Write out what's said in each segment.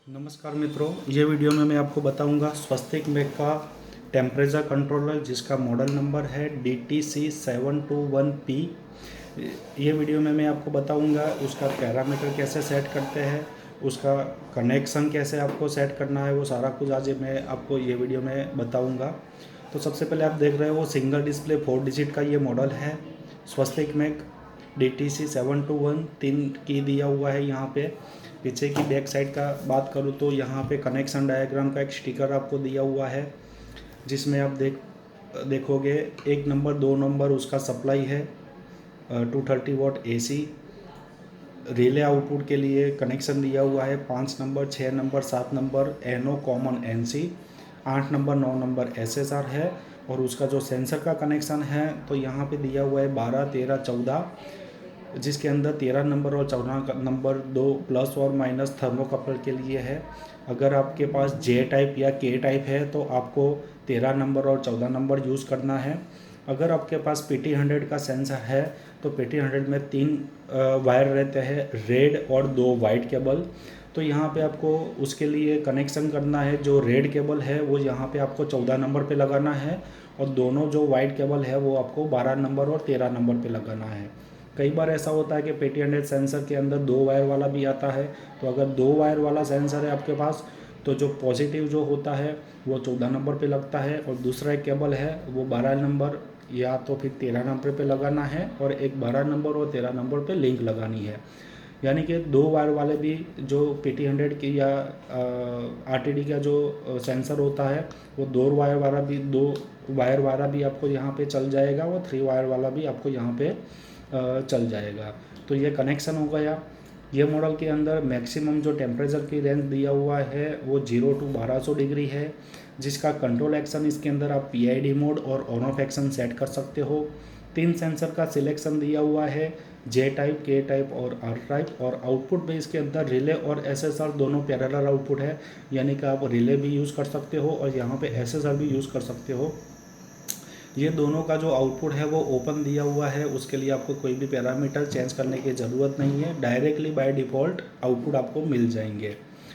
नमस्कार मित्रों, ये वीडियो में मैं आपको बताऊंगा स्वस्तिक मेक का टेम्परेचर कंट्रोलर जिसका मॉडल नंबर है DTC721P। ये वीडियो में मैं आपको बताऊंगा उसका पैरामीटर कैसे सेट करते हैं, उसका कनेक्शन कैसे आपको सेट करना है, वो सारा कुछ आज मैं आपको ये वीडियो में बताऊंगा। तो सबसे पहले आप देख रहे हो वो सिंगल डिस्प्ले 4 डिजिट का ये मॉडल है स्वस्तिक मेक DTC721 3 की दिया हुआ है। यहाँ पे पीछे की बैक साइड का बात करूँ तो यहाँ पे कनेक्शन डायग्राम का एक स्टिकर आपको दिया हुआ है, जिसमें आप देखोगे 1 नंबर 2 नंबर उसका सप्लाई है 230 वॉट AC। रिले आउटपुट के लिए कनेक्शन दिया हुआ है 5 number 6 number 7 number NO common NC, 8 number 9 number SSR है। और उसका जो सेंसर का कनेक्शन है तो यहाँ पे दिया हुआ है 12 13 14, जिसके अंदर 13 नंबर और 14 नंबर 2 प्लस और माइनस थर्मोकपल के लिए है। अगर आपके पास J टाइप या K टाइप है तो आपको 13 नंबर और 14 नंबर यूज़ करना है। अगर आपके पास PT100 का सेंसर है तो PT100 में 3 वायर रहते हैं, रेड और 2 वाइट केबल। तो यहाँ पे आपको उसके लिए कनेक्शन करना है। जो रेड केबल है वो यहाँ पे आपको 14 नंबर पे लगाना है, और दोनों जो वाइट केबल है वो आपको 12 नंबर और 13 नंबर पे लगाना है। कई बार ऐसा होता है कि PT100 सेंसर के अंदर 2 वायर वाला भी आता है। तो अगर 2 वायर वाला सेंसर है आपके पास तो जो पॉजिटिव जो होता है वो 14 नंबर पे लगता है, और दूसरा एक केबल है वो 12 नंबर या तो फिर 13 नंबर पे लगाना है, और एक 12 नंबर और 13 नंबर पे लिंक लगानी है। यानी कि 2 वायर वाले भी जो PT100 की या RTD का जो सेंसर होता है वो 2 वायर वाला भी आपको यहाँ पे चल जाएगा, और 3 वायर वाला भी आपको यहाँ पे चल जाएगा। तो ये कनेक्शन हो गया। ये मॉडल के अंदर मैक्सिमम जो टेम्परेचर की रेंज दिया हुआ है वो 0 to 1200 डिग्री है, जिसका कंट्रोल एक्शन इसके अंदर आप PID मोड और ऑन ऑफ एक्शन सेट कर सकते हो। 3 सेंसर का सिलेक्शन दिया हुआ है, J टाइप, K टाइप और R टाइप। और आउटपुट में इसके अंदर रिले और SSR दोनों पैरेलल आउटपुट है, यानी कि आप रिले भी यूज़ कर सकते हो और यहाँ पे SSR भी यूज़ कर सकते हो। ये दोनों का जो आउटपुट है वो ओपन दिया हुआ है, उसके लिए आपको कोई भी पैरामीटर चेंज करने की ज़रूरत नहीं है। डायरेक्टली बाय डिफ़ॉल्ट आउटपुट आपको मिल जाएंगे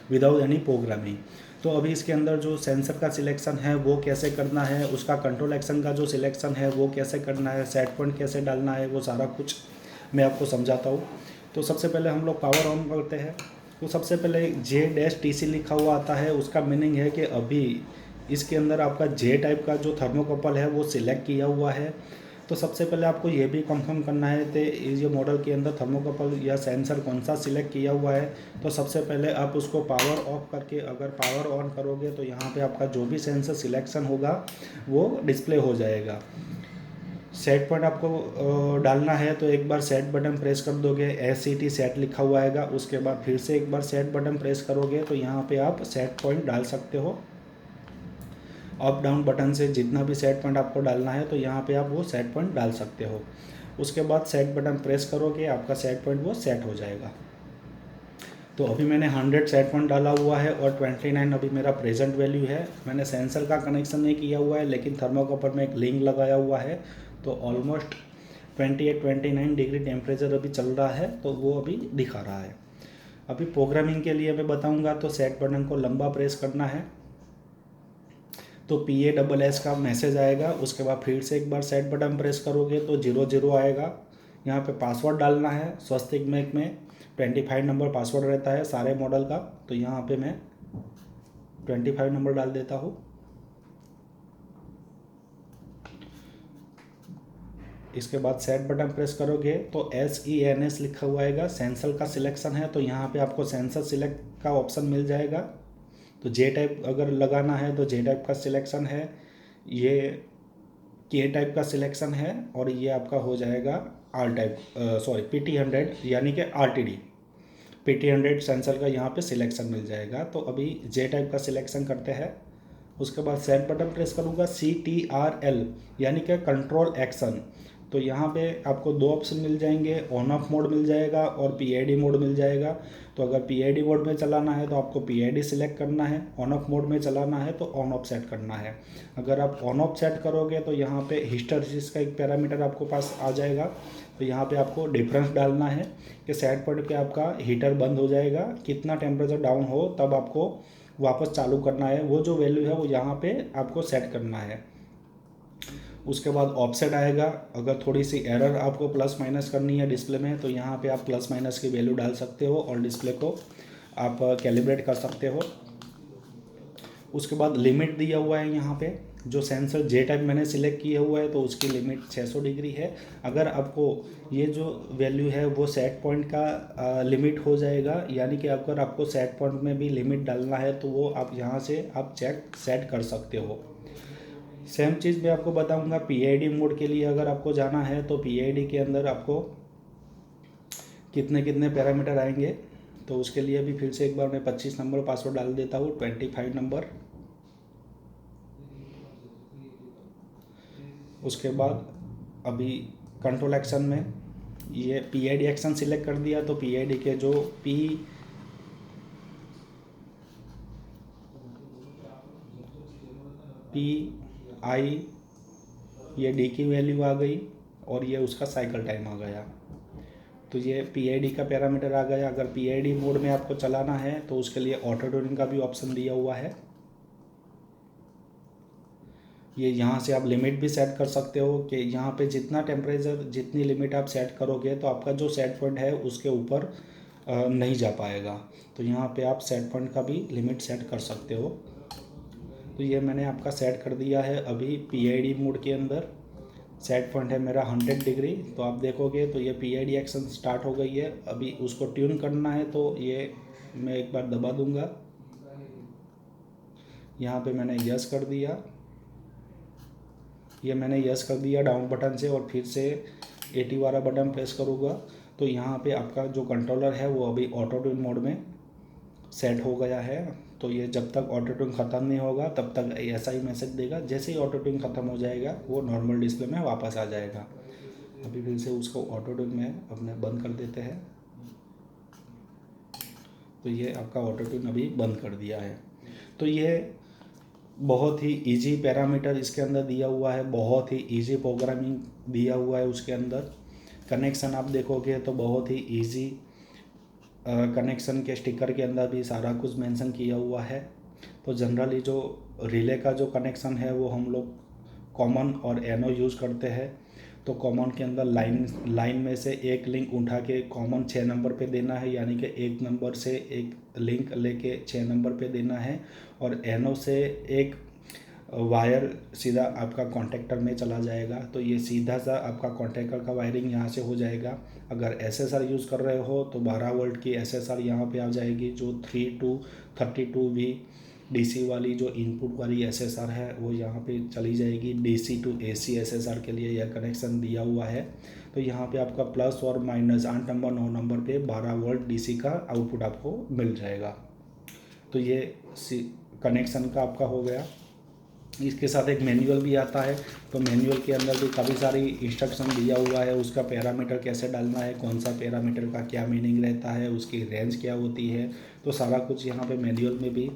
विदाउट एनी प्रोग्रामिंग। तो अभी इसके अंदर जो सेंसर का सिलेक्शन है वो कैसे करना है, उसका कंट्रोल एक्शन का जो सिलेक्शन है वो कैसे करना है, सेट पॉइंट कैसे डालना है, वो सारा कुछ मैं आपको समझाता हूँ। तो सबसे पहले हम लोग पावर ऑन करते हैं। तो सबसे पहले J-TC लिखा हुआ आता है, उसका मीनिंग है कि अभी इसके अंदर आपका J टाइप का जो थर्मोकपल है वो सिलेक्ट किया हुआ है। तो सबसे पहले आपको ये भी कंफर्म करना है कि ये मॉडल के अंदर थर्मोकपल या सेंसर कौन सा सिलेक्ट किया हुआ है। तो सबसे पहले आप उसको पावर ऑफ करके अगर पावर ऑन करोगे तो यहाँ पे आपका जो भी सेंसर सिलेक्शन होगा वो डिस्प्ले हो जाएगा। सेट पॉइंट आपको डालना है तो एक बार सेट बटन प्रेस कर दोगे, SCT सेट लिखा हुआ आएगा। उसके बाद फिर से एक बार सेट बटन प्रेस करोगे तो यहाँ पे आप सेट पॉइंट डाल सकते हो। अप डाउन बटन से जितना भी सेट पॉइंट आपको डालना है तो यहाँ पे आप वो सेट पॉइंट डाल सकते हो। उसके बाद सेट बटन प्रेस करोगे, आपका सेट पॉइंट वो सेट हो जाएगा। तो अभी मैंने 100 सेट पॉइंट डाला हुआ है और 29 अभी मेरा प्रेजेंट वैल्यू है। मैंने सेंसर का कनेक्शन नहीं किया हुआ है, लेकिन थर्मोकपल में एक लिंक लगाया हुआ है। तो ऑलमोस्ट 28-29 डिग्री टेम्परेचर अभी चल रहा है, तो वो अभी दिखा रहा है। अभी प्रोग्रामिंग के लिए मैं बताऊँगा तो सेट बटन को लंबा प्रेस करना है तो PASS का मैसेज आएगा। उसके बाद फिर से एक बार सेट बटन प्रेस करोगे तो 00 आएगा। यहाँ पे पासवर्ड डालना है। स्वस्तिक मेक में 25 नंबर पासवर्ड रहता है सारे मॉडल का, तो यहाँ पे मैं 25 नंबर डाल देता हूँ। इसके बाद सेट बटन प्रेस करोगे तो SENS लिखा हुआ आएगा, सेंसर का सिलेक्शन है। तो यहाँ पे आपको सेंसर सिलेक्ट का ऑप्शन मिल जाएगा। तो J टाइप अगर लगाना है तो J टाइप का सिलेक्शन है, ये K टाइप का सिलेक्शन है, और ये आपका हो जाएगा R टाइप PT100 यानी कि RTD। PT100 सेंसर का यहाँ पे सिलेक्शन मिल जाएगा। तो अभी J टाइप का सिलेक्शन करते हैं। उसके बाद सेट बटन प्रेस करूँगा, CTRL यानी कि कंट्रोल एक्शन। तो यहाँ पे आपको 2 ऑप्शन मिल जाएंगे, ऑन ऑफ मोड मिल जाएगा और PID मोड मिल जाएगा। तो अगर PID मोड में चलाना है तो आपको PID सिलेक्ट करना है, ऑन ऑफ मोड में चलाना है तो ऑन ऑफ सेट करना है। अगर आप ऑन ऑफ सेट करोगे तो यहाँ पे हिस्टोरेसिस का एक पैरामीटर आपको पास आ जाएगा। तो यहाँ पे आपको डिफरेंस डालना है कि सेट पॉइंट पे आपका हीटर बंद हो जाएगा, कितना टेम्परेचर डाउन हो तब आपको वापस चालू करना है, वो जो वैल्यू है वो यहाँ पे आपको सेट करना है। उसके बाद ऑफसेट आएगा, अगर थोड़ी सी एरर आपको प्लस माइनस करनी है डिस्प्ले में तो यहाँ पे आप प्लस माइनस की वैल्यू डाल सकते हो और डिस्प्ले को आप कैलिब्रेट कर सकते हो। उसके बाद लिमिट दिया हुआ है यहाँ पे, जो सेंसर जे टाइप मैंने सिलेक्ट किया हुआ है तो उसकी लिमिट 600 डिग्री है। अगर आपको ये जो वैल्यू है वो सेट पॉइंट का लिमिट हो जाएगा, यानी कि अगर आपको सेट पॉइंट में भी लिमिट डालना है तो वो आप यहाँ से आप सेट कर सकते हो। सेम चीज़ मैं आपको बताऊंगा पीआईडी मोड के लिए। अगर आपको जाना है तो पीआईडी के अंदर आपको कितने कितने पैरामीटर आएंगे, तो उसके लिए भी फिर से एक बार मैं 25 नंबर पासवर्ड डाल देता हूँ, 25 नंबर। उसके बाद अभी कंट्रोल एक्शन में ये पीआईडी एक्शन सिलेक्ट कर दिया, तो पीआईडी के जो पी आई ये डी की वैल्यू आ गई और ये उसका साइकिल टाइम आ गया। तो ये पीआईडी का पैरामीटर आ गया। अगर पीआईडी मोड में आपको चलाना है तो उसके लिए ऑटो ट्यूनिंग का भी ऑप्शन दिया हुआ है। ये यहाँ से आप लिमिट भी सेट कर सकते हो कि यहाँ पे जितना टेम्परेचर जितनी लिमिट आप सेट करोगे तो आपका जो सेट पॉइंट है उसके ऊपर नहीं जा पाएगा। तो यहाँ पे आप सेट पॉइंट का भी लिमिट सेट कर सकते हो। तो ये मैंने आपका सेट कर दिया है। अभी पीआईडी मोड के अंदर सेट पॉइंट है मेरा 100 डिग्री। तो आप देखोगे तो ये पीआईडी एक्शन स्टार्ट हो गई है। अभी उसको ट्यून करना है तो ये मैं एक बार दबा दूंगा। यहाँ पे मैंने यस कर दिया, ये मैंने यस कर दिया डाउन बटन से और फिर से 80 वाला बटन प्रेस करूँगा तो यहाँ पे आपका जो कंट्रोलर है वो अभी ऑटो ट्यून मोड में सेट हो गया है। तो ये जब तक ऑटो ट्यून ख़त्म नहीं होगा तब तक ऐसा ही मैसेज देगा। जैसे ही ऑटो ट्यून ख़त्म हो जाएगा वो नॉर्मल डिस्प्ले में वापस आ जाएगा। अभी फिर से उसको ऑटो ट्यून में अपने बंद कर देते हैं। तो ये आपका ऑटो ट्यून अभी बंद कर दिया है। तो ये बहुत ही इजी पैरामीटर इसके अंदर दिया हुआ है, बहुत ही इजी प्रोग्रामिंग दिया हुआ है उसके अंदर। कनेक्शन आप देखोगे तो बहुत ही इजी कनेक्शन के स्टिकर के अंदर भी सारा कुछ मेंशन किया हुआ है। तो जनरली जो रिले का जो कनेक्शन है वो हम लोग कॉमन और एनो यूज़ करते हैं। तो कॉमन के अंदर लाइन में से एक लिंक उठा के कॉमन 6 नंबर पे देना है, यानी कि एक नंबर से एक लिंक लेके 6 नंबर पे देना है। और एनो से एक वायर सीधा आपका कॉन्टेक्टर में चला जाएगा। तो ये सीधा सा आपका कॉन्टेक्टर का वायरिंग यहाँ से हो जाएगा। अगर एसएसआर यूज़ कर रहे हो तो 12 वोल्ट की एसएसआर यहाँ पे आ जाएगी, जो 3 to 32V डीसी वाली जो इनपुट वाली एसएसआर है वो यहाँ पे चली जाएगी। डीसी टू एसी एसएसआर के लिए यह कनेक्शन दिया हुआ है। तो यहाँ पे आपका प्लस और माइनस 8 नंबर 9 नंबर पे 12 वोल्ट डीसी का आउटपुट आपको मिल जाएगा। तो ये कनेक्शन का आपका हो गया। इसके साथ एक मैनुअल भी आता है। तो मैनुअल के अंदर भी काफ़ी सारी इंस्ट्रक्शन दिया हुआ है, उसका पैरामीटर कैसे डालना है, कौन सा पैरामीटर का क्या मीनिंग रहता है, उसकी रेंज क्या होती है। तो सारा कुछ यहाँ पे मैनुअल में भी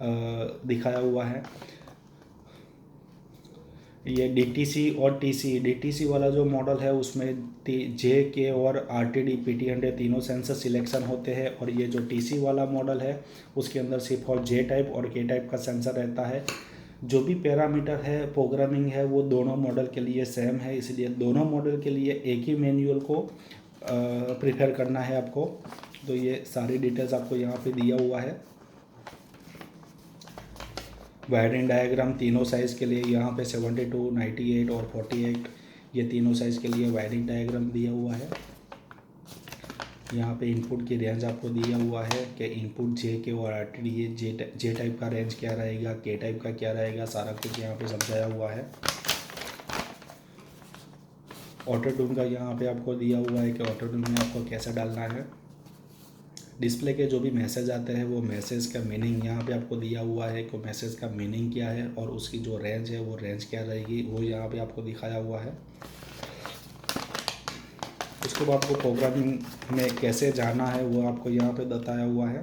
दिखाया हुआ है। ये डीटीसी और टीसी, डीटीसी वाला जो मॉडल है उसमें जे के और आरटीडी PT100 तीनों सेंसर सिलेक्शन होते हैं। और ये जो टीसी वाला मॉडल है उसके अंदर सिर्फ और जे टाइप और के टाइप का सेंसर रहता है। जो भी पैरामीटर है प्रोग्रामिंग है वो दोनों मॉडल के लिए सेम है, इसलिए दोनों मॉडल के लिए एक ही मैनुअल को प्रिफर करना है आपको। तो ये सारी डिटेल्स आपको यहाँ पे दिया हुआ है। वायरिंग डायग्राम तीनों साइज़ के लिए यहाँ पे 72, 98 और 48 ये तीनों साइज़ के लिए वायरिंग डायग्राम दिया हुआ है। यहाँ पे इनपुट की रेंज आपको दिया हुआ है कि इनपुट जे के और आरटीडी ये जे टाइप का रेंज क्या रहेगा, के टाइप का क्या रहेगा, सारा कुछ यहाँ पे समझाया हुआ है। ऑटो ट्यून का यहाँ पे आपको दिया हुआ है कि ऑटो ट्यून में आपको कैसे डालना है। डिस्प्ले के जो भी मैसेज आते हैं वो मैसेज का मीनिंग यहाँ पे आपको दिया हुआ है कि मैसेज का मीनिंग क्या है और उसकी जो रेंज है वो रेंज क्या रहेगी वो यहाँ पे आपको दिखाया हुआ है। उसके बाद आपको प्रोग्रामिंग में कैसे जाना है वो आपको यहाँ पे बताया हुआ है।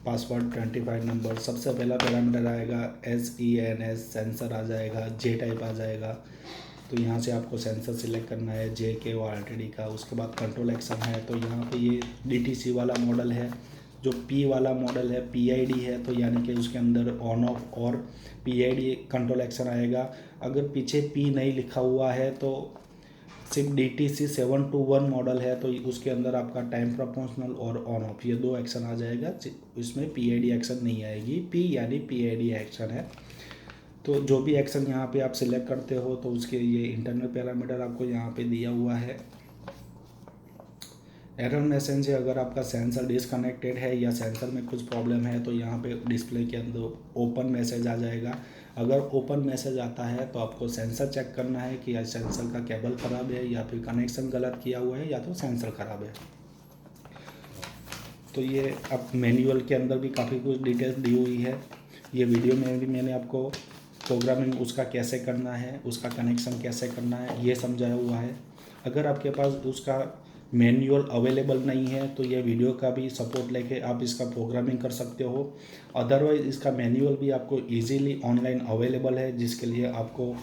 पासवर्ड 25 नंबर, सबसे पहला पैरामीटर आएगा SENS सेंसर आ जाएगा, जे टाइप आ जाएगा। तो यहाँ से आपको सेंसर सिलेक्ट करना है JK और RTD का। उसके बाद कंट्रोल एक्शन है, तो यहाँ पे ये DTC वाला मॉडल है। जो P वाला मॉडल है PID है, तो यानी कि उसके अंदर ऑन ऑफ और PID कंट्रोल एक्शन आएगा। अगर पीछे P नहीं लिखा हुआ है तो सिर्फ DTC 721 मॉडल है, तो उसके अंदर आपका टाइम प्रोपोर्शनल और ऑन ऑफ ये 2 एक्शन आ जाएगा। इसमें PID एक्शन नहीं आएगी, P यानी PID एक्शन है। तो जो भी एक्शन यहाँ पे आप सिलेक्ट करते हो तो उसके ये इंटरनल पैरामीटर आपको यहाँ पे दिया हुआ है। एरर मैसेज है, अगर आपका सेंसर डिसकनेक्टेड है या सेंसर में कुछ प्रॉब्लम है तो यहाँ पे डिस्प्ले के अंदर ओपन मैसेज आ जाएगा। अगर ओपन मैसेज आता है तो आपको सेंसर चेक करना है कि या सेंसर का केबल ख़राब है या फिर कनेक्शन गलत किया हुआ है या तो सेंसर ख़राब है। तो ये अब मैनुअल के अंदर भी काफ़ी कुछ डिटेल्स दी हुई है। ये वीडियो में भी मैंने आपको प्रोग्रामिंग उसका कैसे करना है, उसका कनेक्शन कैसे करना है, ये समझाया हुआ है। अगर आपके पास उसका मैनुअल अवेलेबल नहीं है तो ये वीडियो का भी सपोर्ट लेके आप इसका प्रोग्रामिंग कर सकते हो। अदरवाइज़ इसका मैनुअल भी आपको इजीली ऑनलाइन अवेलेबल है, जिसके लिए आपको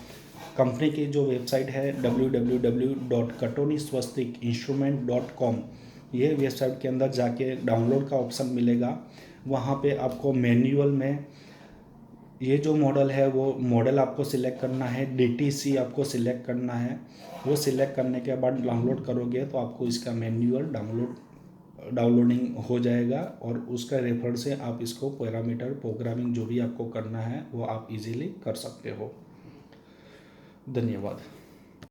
कंपनी की जो वेबसाइट है www.katoniswastikinstrument.com, ये वेबसाइट के अंदर जाके डाउनलोड का ऑप्शन मिलेगा। वहाँ पे आपको मैनुअल में ये जो मॉडल है वो मॉडल आपको सिलेक्ट करना है, DTC आपको सिलेक्ट करना है। वो सिलेक्ट करने के बाद डाउनलोड करोगे तो आपको इसका मैनुअल डाउनलोडिंग हो जाएगा और उसका रेफर से आप इसको पैरामीटर प्रोग्रामिंग जो भी आपको करना है वो आप इजीली कर सकते हो। धन्यवाद।